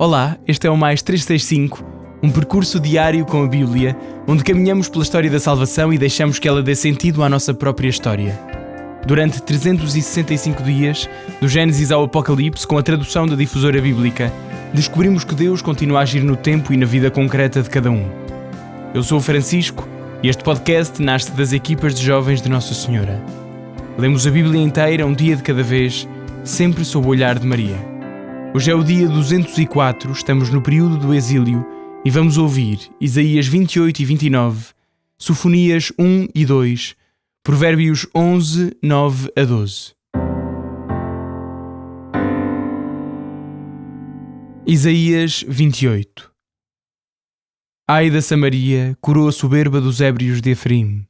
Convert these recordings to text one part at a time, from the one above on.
Olá, este é o Mais 365, um percurso diário com a Bíblia, onde caminhamos pela história da salvação e deixamos que ela dê sentido à nossa própria história. Durante 365 dias, do Gênesis ao Apocalipse, com a tradução da Difusora Bíblica, descobrimos que Deus continua a agir no tempo e na vida concreta de cada um. Eu sou o Francisco e este podcast nasce das equipas de jovens de Nossa Senhora. Lemos a Bíblia inteira, um dia de cada vez, sempre sob o olhar de Maria. Hoje é o dia 204, estamos no período do exílio e vamos ouvir Isaías 28 e 29, Sofonias 1 e 2, Provérbios 11, 9 a 12. Isaías 28. Ai da Samaria, coroa soberba dos ébrios de Efraim.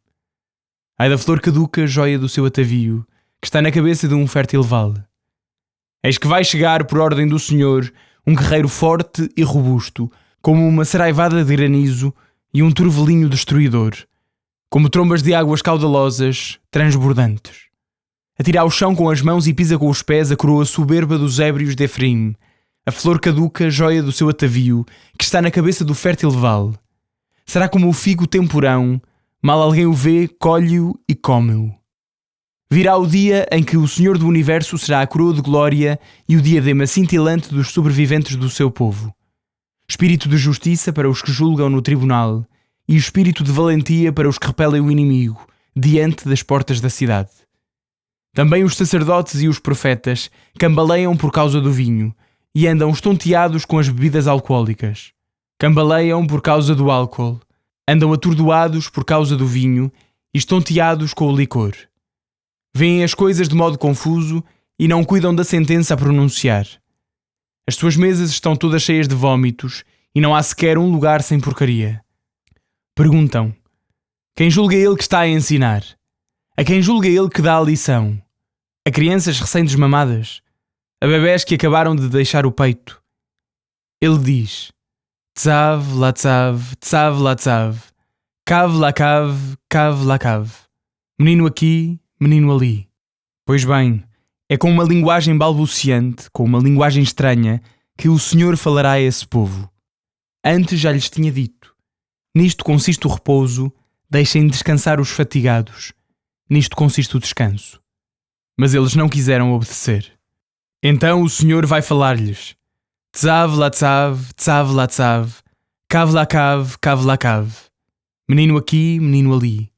Ai da flor caduca, joia do seu atavio, que está na cabeça de um fértil vale. Eis que vai chegar, por ordem do Senhor, um guerreiro forte e robusto, como uma saraivada de granizo e um turvelinho destruidor, como trombas de águas caudalosas, transbordantes. Atira ao chão com as mãos e pisa com os pés a coroa soberba dos ébrios de Efraim, a flor caduca, joia do seu atavio, que está na cabeça do fértil vale. Será como o figo temporão, mal alguém o vê, colhe-o e come-o. Virá o dia em que o Senhor do Universo será a coroa de glória e o diadema cintilante dos sobreviventes do seu povo. Espírito de justiça para os que julgam no tribunal e espírito de valentia para os que repelem o inimigo diante das portas da cidade. Também os sacerdotes e os profetas cambaleiam por causa do vinho e andam estonteados com as bebidas alcoólicas. Cambaleiam por causa do álcool, andam atordoados por causa do vinho e estonteados com o licor. Veem as coisas de modo confuso e não cuidam da sentença a pronunciar. As suas mesas estão todas cheias de vômitos e não há sequer um lugar sem porcaria. Perguntam: quem julga ele que está a ensinar? A quem julga ele que dá a lição? A crianças recém-desmamadas? A bebés que acabaram de deixar o peito? Ele diz: Tzav, latzav, tzav, latzav, kav, lakav, kav, lakav. Menino aqui, menino ali. Pois bem, é com uma linguagem balbuciante, com uma linguagem estranha, que o Senhor falará a esse povo. Antes já lhes tinha dito: nisto consiste o repouso, deixem descansar os fatigados. Nisto consiste o descanso. Mas eles não quiseram obedecer. Então o Senhor vai falar-lhes: Tzav latzav, tzav latzav, kav lakav, kav lakav. Menino aqui, menino ali.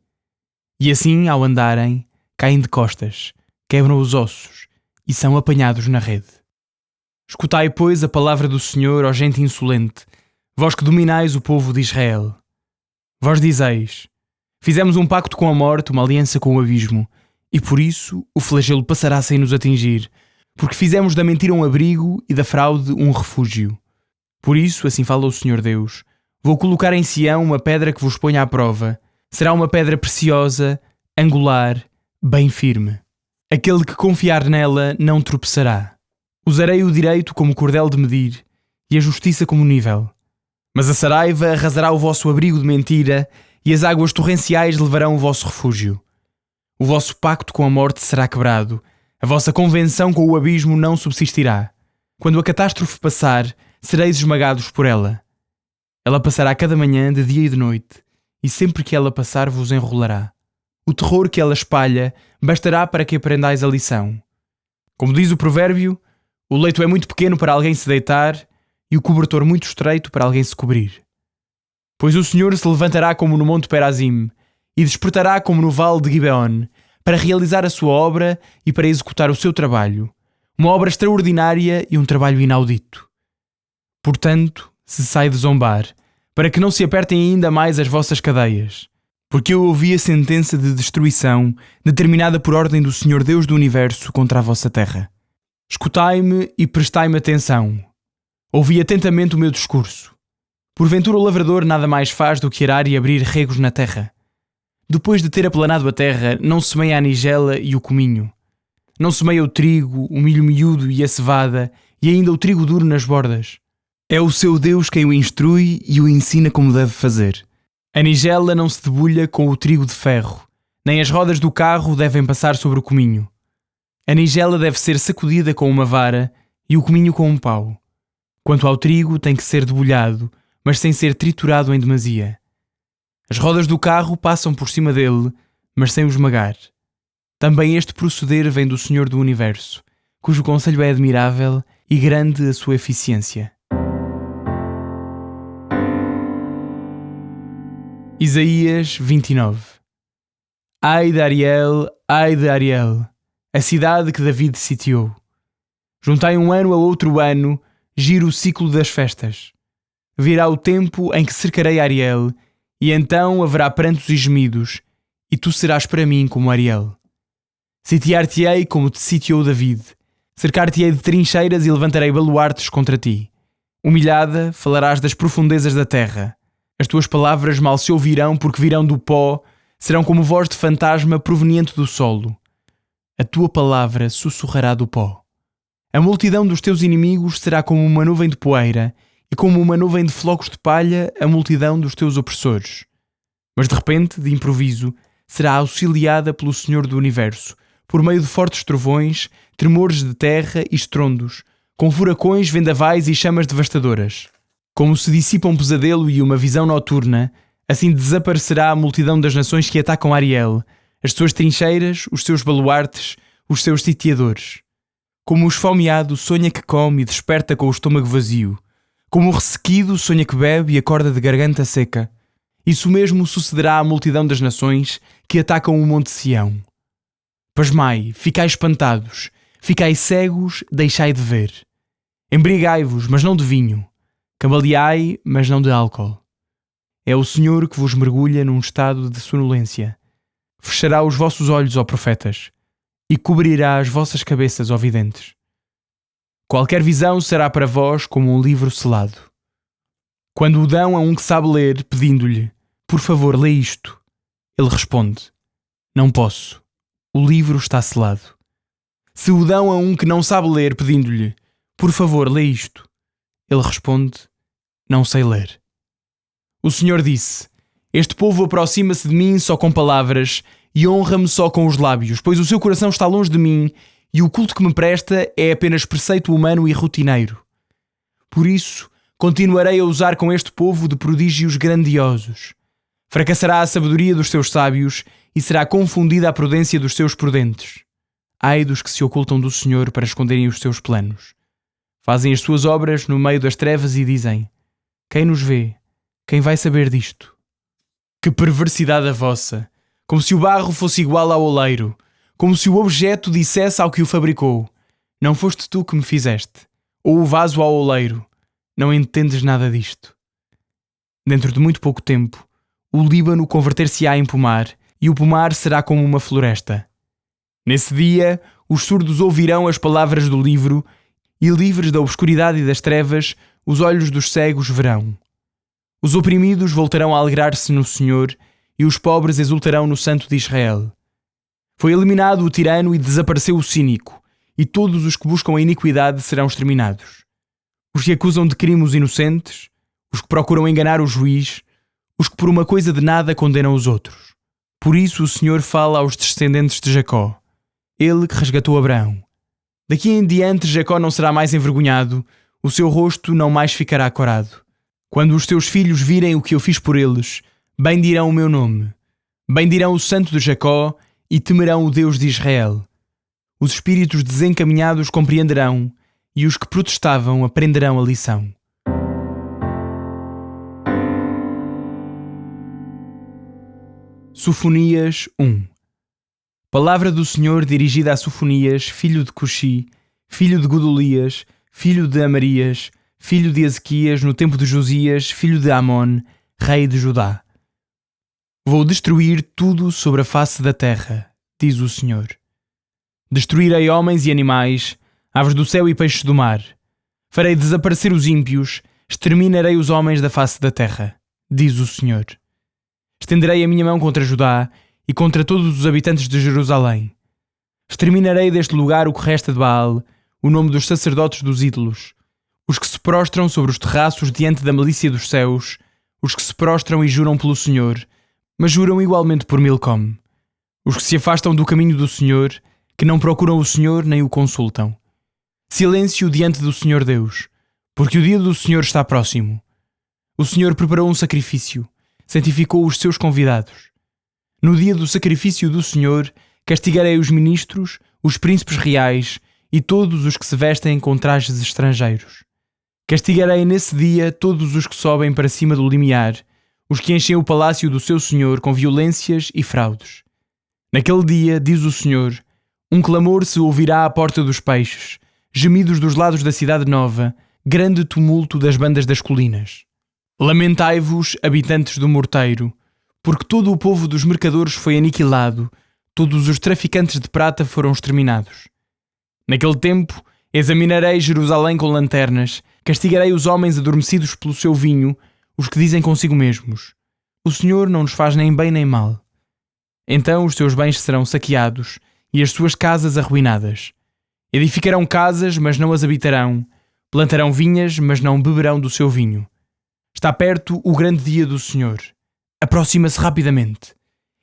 E assim, ao andarem, caem de costas, quebram os ossos e são apanhados na rede. Escutai, pois, a palavra do Senhor, ó gente insolente, vós que dominais o povo de Israel. Vós dizeis: fizemos um pacto com a morte, uma aliança com o abismo, e por isso o flagelo passará sem nos atingir, porque fizemos da mentira um abrigo e da fraude um refúgio. Por isso, assim fala o Senhor Deus, vou colocar em Sião uma pedra que vos ponha à prova. Será uma pedra preciosa, angular, bem firme. Aquele que confiar nela não tropeçará. Usarei o direito como cordel de medir e a justiça como nível. Mas a saraiva arrasará o vosso abrigo de mentira e as águas torrenciais levarão o vosso refúgio. O vosso pacto com a morte será quebrado. A vossa convenção com o abismo não subsistirá. Quando a catástrofe passar, sereis esmagados por ela. Ela passará cada manhã, de dia e de noite, e sempre que ela passar vos enrolará. O terror que ela espalha bastará para que aprendais a lição. Como diz o provérbio, o leito é muito pequeno para alguém se deitar e o cobertor muito estreito para alguém se cobrir. Pois o Senhor se levantará como no monte Perazim e despertará como no vale de Gibeon para realizar a sua obra e para executar o seu trabalho, uma obra extraordinária e um trabalho inaudito. Portanto, cessai de zombar, para que não se apertem ainda mais as vossas cadeias. Porque eu ouvi a sentença de destruição determinada por ordem do Senhor Deus do Universo contra a vossa terra. Escutai-me e prestai-me atenção. Ouvi atentamente o meu discurso. Porventura o lavrador nada mais faz do que arar e abrir regos na terra. Depois de ter aplanado a terra, não semeia a nigela e o cominho. Não semeia o trigo, o milho miúdo e a cevada, e ainda o trigo duro nas bordas. É o seu Deus quem o instrui e o ensina como deve fazer. A nigela não se debulha com o trigo de ferro, nem as rodas do carro devem passar sobre o cominho. A nigela deve ser sacudida com uma vara e o cominho com um pau. Quanto ao trigo, tem que ser debulhado, mas sem ser triturado em demasia. As rodas do carro passam por cima dele, mas sem o esmagar. Também este proceder vem do Senhor do Universo, cujo conselho é admirável e grande a sua eficiência. Isaías 29. Ai de Ariel, a cidade que David sitiou. Juntai um ano a outro ano, gira o ciclo das festas. Virá o tempo em que cercarei Ariel, e então haverá prantos e gemidos, e tu serás para mim como Ariel. Sitiar-te-ei como te sitiou David, cercar-te-ei de trincheiras e levantarei baluartes contra ti. Humilhada, falarás das profundezas da terra. As tuas palavras mal se ouvirão porque virão do pó, serão como voz de fantasma proveniente do solo. A tua palavra sussurrará do pó. A multidão dos teus inimigos será como uma nuvem de poeira, e como uma nuvem de flocos de palha a multidão dos teus opressores. Mas de repente, de improviso, será auxiliada pelo Senhor do Universo, por meio de fortes trovões, tremores de terra e estrondos, com furacões, vendavais e chamas devastadoras. Como se dissipa um pesadelo e uma visão noturna, assim desaparecerá a multidão das nações que atacam Ariel, as suas trincheiras, os seus baluartes, os seus sitiadores. Como o esfomeado sonha que come e desperta com o estômago vazio, como o ressequido sonha que bebe e acorda de garganta seca, isso mesmo sucederá à multidão das nações que atacam o monte Sião. Pasmai, ficai espantados, ficai cegos, deixai de ver. Embriagai-vos, mas não de vinho. Cambaleai, mas não de álcool. É o Senhor que vos mergulha num estado de sonolência. Fechará os vossos olhos, ó profetas, e cobrirá as vossas cabeças, ó videntes. Qualquer visão será para vós como um livro selado. Quando o dão a um que sabe ler, pedindo-lhe, por favor, lê isto, ele responde, não posso, o livro está selado. Se o dão a um que não sabe ler, pedindo-lhe, por favor, lê isto, ele responde, não sei ler. O Senhor disse, este povo aproxima-se de mim só com palavras e honra-me só com os lábios, pois o seu coração está longe de mim e o culto que me presta é apenas preceito humano e rotineiro. Por isso, continuarei a usar com este povo de prodígios grandiosos. Fracassará a sabedoria dos seus sábios e será confundida a prudência dos seus prudentes. Ai dos que se ocultam do Senhor para esconderem os seus planos. Fazem as suas obras no meio das trevas e dizem, quem nos vê? Quem vai saber disto? Que perversidade a vossa! Como se o barro fosse igual ao oleiro, como se o objeto dissesse ao que o fabricou, não foste tu que me fizeste, ou o vaso ao oleiro, não entendes nada disto. Dentro de muito pouco tempo, o Líbano converter-se-á em pomar, e o pomar será como uma floresta. Nesse dia, os surdos ouvirão as palavras do livro, e livres da obscuridade e das trevas, os olhos dos cegos verão. Os oprimidos voltarão a alegrar-se no Senhor, e os pobres exultarão no Santo de Israel. Foi eliminado o tirano e desapareceu o cínico, e todos os que buscam a iniquidade serão exterminados. Os que acusam de crime os inocentes, os que procuram enganar o juiz, os que por uma coisa de nada condenam os outros. Por isso o Senhor fala aos descendentes de Jacó, ele que resgatou Abraão. Daqui em diante Jacó não será mais envergonhado, o seu rosto não mais ficará corado. Quando os teus filhos virem o que eu fiz por eles, bendirão o meu nome, bendirão o Santo de Jacó e temerão o Deus de Israel. Os espíritos desencaminhados compreenderão e os que protestavam aprenderão a lição. Sofonias 1. Palavra do Senhor dirigida a Sofonias, filho de Cuxi, filho de Godolias, filho de Amarias, filho de Ezequias, no tempo de Josias, filho de Amon, rei de Judá. Vou destruir tudo sobre a face da terra, diz o Senhor. Destruirei homens e animais, aves do céu e peixes do mar. Farei desaparecer os ímpios, exterminarei os homens da face da terra, diz o Senhor. Estenderei a minha mão contra Judá e contra todos os habitantes de Jerusalém. Exterminarei deste lugar o que resta de Baal, o nome dos sacerdotes dos ídolos, os que se prostram sobre os terraços diante da malícia dos céus, os que se prostram e juram pelo Senhor, mas juram igualmente por Milcom, os que se afastam do caminho do Senhor, que não procuram o Senhor nem o consultam. Silêncio diante do Senhor Deus, porque o dia do Senhor está próximo. O Senhor preparou um sacrifício, santificou os seus convidados. No dia do sacrifício do Senhor, castigarei os ministros, os príncipes reais e todos os que se vestem com trajes estrangeiros. Castigarei nesse dia todos os que sobem para cima do limiar, os que enchem o palácio do seu Senhor com violências e fraudes. Naquele dia, diz o Senhor, um clamor se ouvirá à porta dos peixes, gemidos dos lados da cidade nova, grande tumulto das bandas das colinas. Lamentai-vos, habitantes do morteiro, porque todo o povo dos mercadores foi aniquilado, todos os traficantes de prata foram exterminados. Naquele tempo, examinarei Jerusalém com lanternas, castigarei os homens adormecidos pelo seu vinho, os que dizem consigo mesmos: o Senhor não nos faz nem bem nem mal. Então os seus bens serão saqueados e as suas casas arruinadas. Edificarão casas, mas não as habitarão. Plantarão vinhas, mas não beberão do seu vinho. Está perto o grande dia do Senhor. Aproxima-se rapidamente.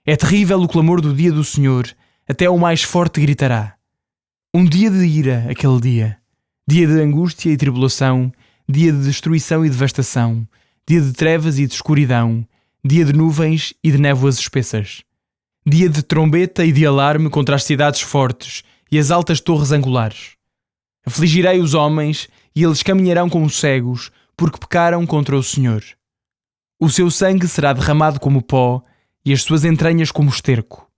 É terrível o clamor do dia do Senhor, até o mais forte gritará. Um dia de ira, aquele dia. Dia de angústia e tribulação, dia de destruição e devastação, dia de trevas e de escuridão, dia de nuvens e de névoas espessas. Dia de trombeta e de alarme contra as cidades fortes e as altas torres angulares. Afligirei os homens e eles caminharão como cegos, porque pecaram contra o Senhor. O seu sangue será derramado como pó e as suas entranhas como esterco.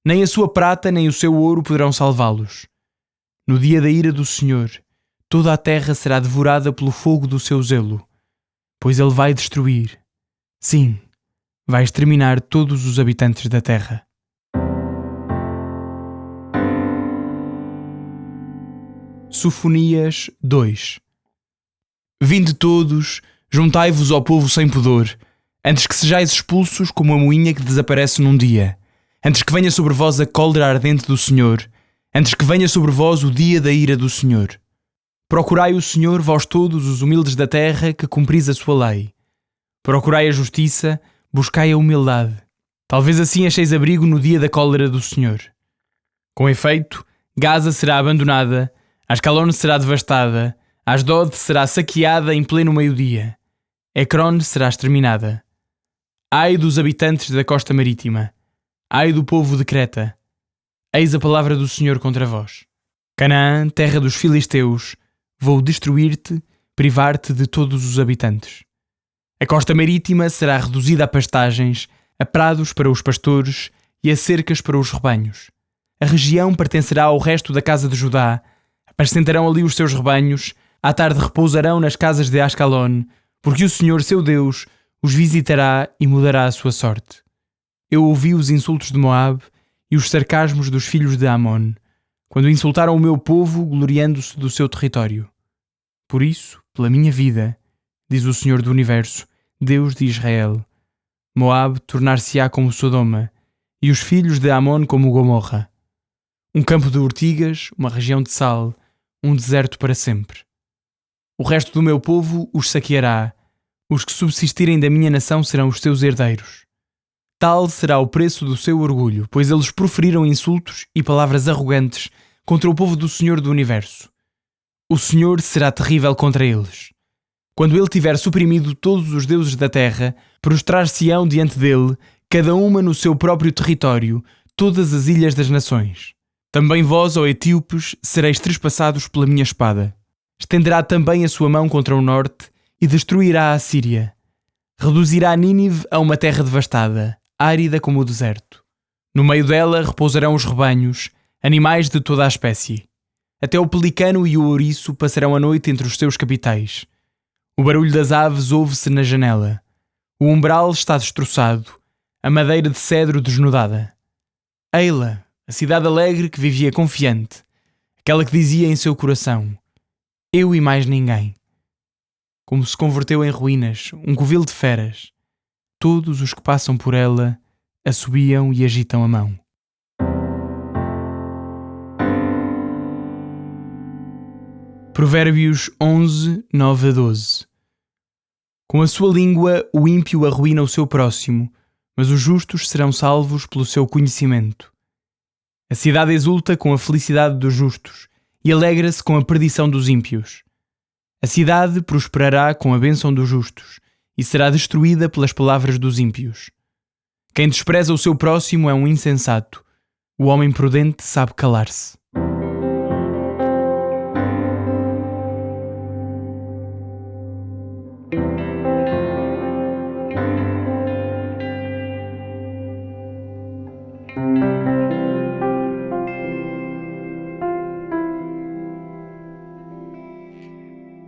Nem a sua prata nem o seu ouro poderão salvá-los. No dia da ira do Senhor, toda a terra será devorada pelo fogo do seu zelo, pois ele vai destruir. Sim, vai exterminar todos os habitantes da terra. Sofonias 2. Vinde todos, juntai-vos ao povo sem pudor, antes que sejais expulsos como a moinha que desaparece num dia, antes que venha sobre vós a cólera ardente do Senhor, antes que venha sobre vós o dia da ira do Senhor. Procurai o Senhor, vós todos os humildes da terra, que cumpris a sua lei. Procurai a justiça, buscai a humildade. Talvez assim acheis abrigo no dia da cólera do Senhor. Com efeito, Gaza será abandonada, Ascalon será devastada, Asdod será saqueada em pleno meio-dia. Ecrón será exterminada. Ai dos habitantes da costa marítima. Ai do povo de Creta. Eis a palavra do Senhor contra vós. Canaã, terra dos filisteus, vou destruir-te, privar-te de todos os habitantes. A costa marítima será reduzida a pastagens, a prados para os pastores e a cercas para os rebanhos. A região pertencerá ao resto da casa de Judá. Apacentarão ali os seus rebanhos. À tarde repousarão nas casas de Ascalon, porque o Senhor, seu Deus, os visitará e mudará a sua sorte. Eu ouvi os insultos de Moabe e os sarcasmos dos filhos de Amon, quando insultaram o meu povo, gloriando-se do seu território. Por isso, pela minha vida, diz o Senhor do Universo, Deus de Israel, Moabe tornar-se-á como Sodoma, e os filhos de Amon como Gomorra. Um campo de urtigas, uma região de sal, um deserto para sempre. O resto do meu povo os saqueará. Os que subsistirem da minha nação serão os seus herdeiros. Tal será o preço do seu orgulho, pois eles proferiram insultos e palavras arrogantes contra o povo do Senhor do Universo. O Senhor será terrível contra eles. Quando ele tiver suprimido todos os deuses da terra, prostrar-se-ão diante dele, cada uma no seu próprio território, todas as ilhas das nações. Também vós, ó etíopes, sereis trespassados pela minha espada. Estenderá também a sua mão contra o norte e destruirá a Síria. Reduzirá Nínive a uma terra devastada, árida como o deserto. No meio dela repousarão os rebanhos, animais de toda a espécie. Até o pelicano e o ouriço passarão a noite entre os seus capitais. O barulho das aves ouve-se na janela. O umbral está destroçado, a madeira de cedro desnudada. Ei-la, a cidade alegre que vivia confiante, aquela que dizia em seu coração: eu e mais ninguém. Como se converteu em ruínas, um covil de feras. Todos os que passam por ela assobiam e agitam a mão. Provérbios 11, 9 a 12. Com a sua língua o ímpio arruína o seu próximo, mas os justos serão salvos pelo seu conhecimento. A cidade exulta com a felicidade dos justos e alegra-se com a perdição dos ímpios. A cidade prosperará com a bênção dos justos e será destruída pelas palavras dos ímpios. Quem despreza o seu próximo é um insensato. O homem prudente sabe calar-se.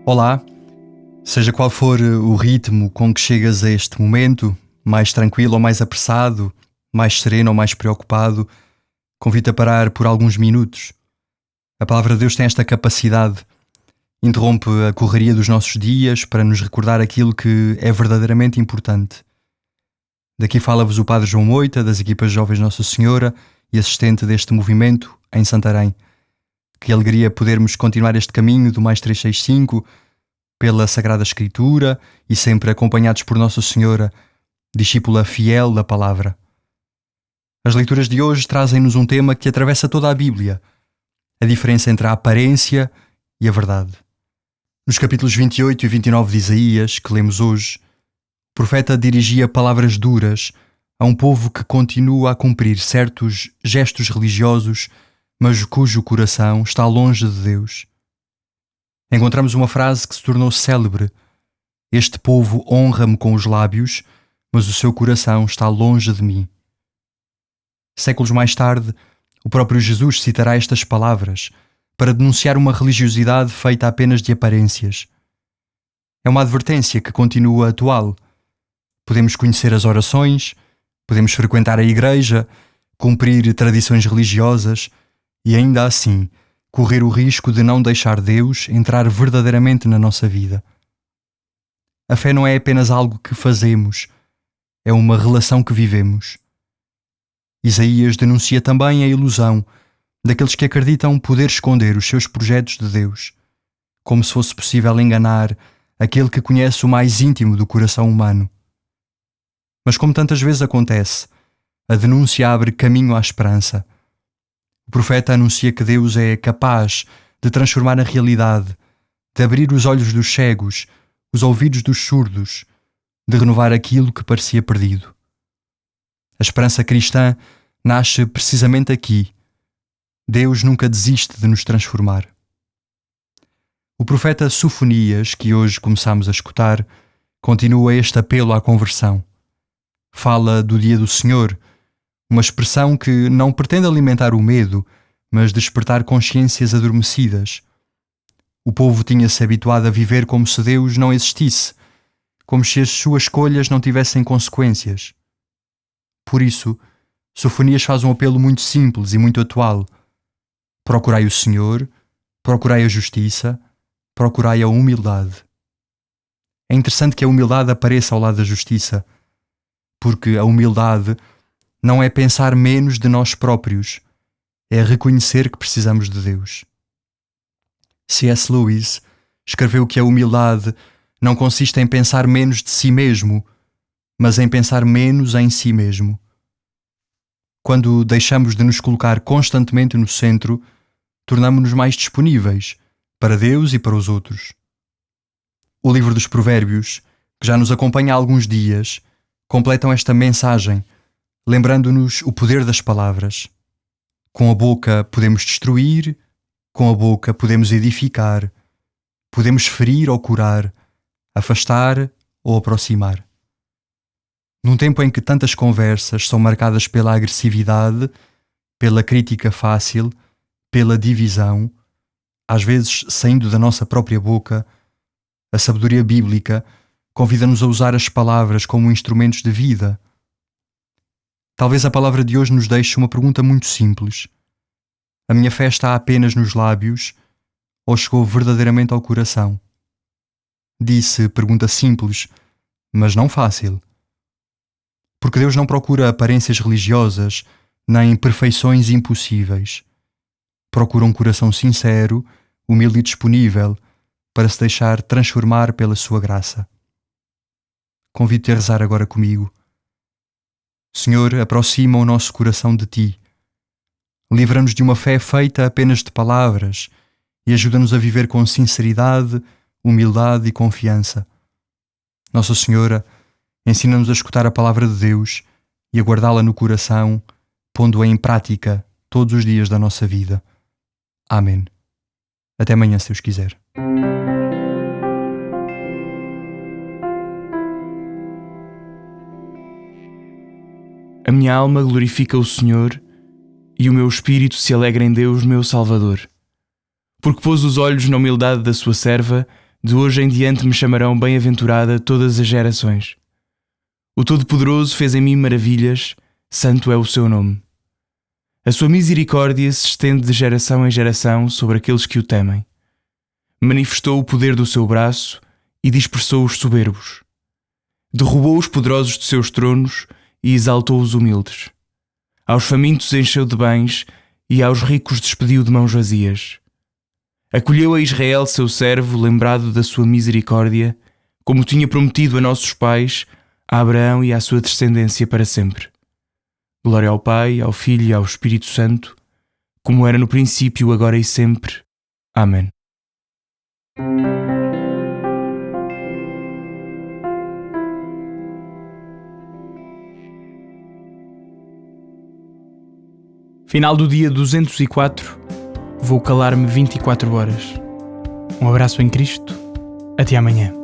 Olá, seja qual for o ritmo com que chegas a este momento, mais tranquilo ou mais apressado, mais sereno ou mais preocupado, convido-te a parar por alguns minutos. A palavra de Deus tem esta capacidade, interrompe a correria dos nossos dias para nos recordar aquilo que é verdadeiramente importante. Daqui fala-vos o Padre João Moita, das equipas Jovens Nossa Senhora e assistente deste movimento em Santarém. Que alegria podermos continuar este caminho do Mais 365 pela Sagrada Escritura e sempre acompanhados por Nossa Senhora, discípula fiel da palavra. As leituras de hoje trazem-nos um tema que atravessa toda a Bíblia, a diferença entre a aparência e a verdade. Nos capítulos 28 e 29 de Isaías, que lemos hoje, o profeta dirigia palavras duras a um povo que continua a cumprir certos gestos religiosos, mas cujo coração está longe de Deus. Encontramos uma frase que se tornou célebre: "Este povo honra-me com os lábios, mas o seu coração está longe de mim." Séculos mais tarde, o próprio Jesus citará estas palavras para denunciar uma religiosidade feita apenas de aparências. É uma advertência que continua atual. Podemos conhecer as orações, podemos frequentar a igreja, cumprir tradições religiosas, e ainda assim correr o risco de não deixar Deus entrar verdadeiramente na nossa vida. A fé não é apenas algo que fazemos, é uma relação que vivemos. Isaías denuncia também a ilusão daqueles que acreditam poder esconder os seus projetos de Deus, como se fosse possível enganar aquele que conhece o mais íntimo do coração humano. Mas como tantas vezes acontece, a denúncia abre caminho à esperança. O profeta anuncia que Deus é capaz de transformar a realidade, de abrir os olhos dos cegos, os ouvidos dos surdos, de renovar aquilo que parecia perdido. A esperança cristã nasce precisamente aqui. Deus nunca desiste de nos transformar. O profeta Sofonias, que hoje começamos a escutar, continua este apelo à conversão. Fala do dia do Senhor, uma expressão que não pretende alimentar o medo, mas despertar consciências adormecidas. O povo tinha-se habituado a viver como se Deus não existisse, como se as suas escolhas não tivessem consequências. Por isso, Sofonias faz um apelo muito simples e muito atual. Procurai o Senhor, procurai a justiça, procurai a humildade. É interessante que a humildade apareça ao lado da justiça, porque a humildade não é pensar menos de nós próprios, é reconhecer que precisamos de Deus. C.S. Lewis escreveu que a humildade não consiste em pensar menos de si mesmo, mas em pensar menos em si mesmo. Quando deixamos de nos colocar constantemente no centro, tornamo-nos mais disponíveis para Deus e para os outros. O livro dos Provérbios, que já nos acompanha há alguns dias, completam esta mensagem, lembrando-nos o poder das palavras. Com a boca podemos destruir, com a boca podemos edificar, podemos ferir ou curar, afastar ou aproximar. Num tempo em que tantas conversas são marcadas pela agressividade, pela crítica fácil, pela divisão, às vezes saindo da nossa própria boca, a sabedoria bíblica convida-nos a usar as palavras como instrumentos de vida. Talvez a palavra de hoje nos deixe uma pergunta muito simples. A minha fé está apenas nos lábios ou chegou verdadeiramente ao coração? Disse pergunta simples, mas não fácil. Porque Deus não procura aparências religiosas nem perfeições impossíveis. Procura um coração sincero, humilde e disponível para se deixar transformar pela sua graça. Convido-te a rezar agora comigo. Senhor, aproxima o nosso coração de Ti. Livra-nos de uma fé feita apenas de palavras e ajuda-nos a viver com sinceridade, humildade e confiança. Nossa Senhora, ensina-nos a escutar a palavra de Deus e a guardá-la no coração, pondo-a em prática todos os dias da nossa vida. Amém. Até amanhã, se Deus quiser. A minha alma glorifica o Senhor e o meu espírito se alegra em Deus, meu Salvador. Porque pôs os olhos na humildade da sua serva, de hoje em diante me chamarão bem-aventurada todas as gerações. O Todo-Poderoso fez em mim maravilhas, santo é o seu nome. A sua misericórdia se estende de geração em geração sobre aqueles que o temem. Manifestou o poder do seu braço e dispersou os soberbos. Derrubou os poderosos de seus tronos e exaltou os humildes. Aos famintos encheu de bens e aos ricos despediu de mãos vazias. Acolheu a Israel, seu servo, lembrado da sua misericórdia, como tinha prometido a nossos pais, a Abraão e à sua descendência para sempre. Glória ao Pai, ao Filho e ao Espírito Santo, como era no princípio, agora e sempre. Amém. Final do dia 204. Vou calar-me 24 horas. Um abraço em Cristo. Até amanhã.